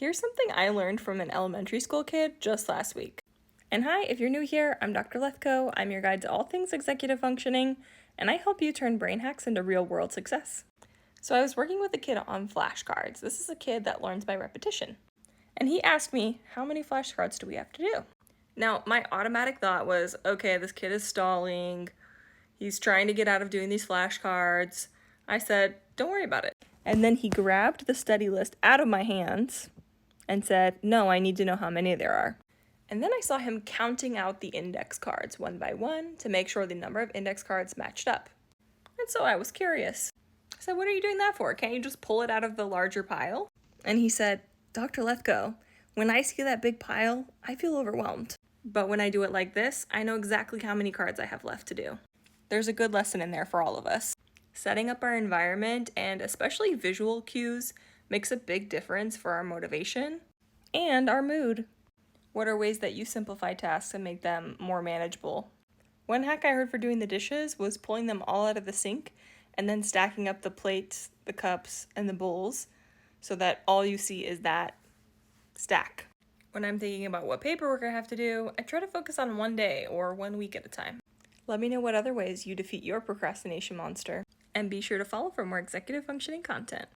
Here's something I learned from an elementary school kid just last week. And hi, if you're new here, I'm Dr. Lethko. I'm your guide to all things executive functioning, and I help you turn brain hacks into real world success. So I was working with a kid on flashcards. This is a kid that learns by repetition. And he asked me, how many flashcards do we have to do? Now, my automatic thought was, okay, this kid is stalling. He's trying to get out of doing these flashcards. I said, don't worry about it. And then he grabbed the study list out of my hands and said, no, I need to know how many there are. And then I saw him counting out the index cards one by one to make sure the number of index cards matched up. And so I was curious. I said, what are you doing that for? Can't you just pull it out of the larger pile? And he said, Dr. Lethko, when I see that big pile, I feel overwhelmed. But when I do it like this, I know exactly how many cards I have left to do. There's a good lesson in there for all of us. Setting up our environment, and especially visual cues, makes a big difference for our motivation and our mood. What are ways that you simplify tasks and make them more manageable? One hack I heard for doing the dishes was pulling them all out of the sink and then stacking up the plates, the cups, and the bowls so that all you see is that stack. When I'm thinking about what paperwork I have to do, I try to focus on one day or 1 week at a time. Let me know what other ways you defeat your procrastination monster, and be sure to follow for more executive functioning content.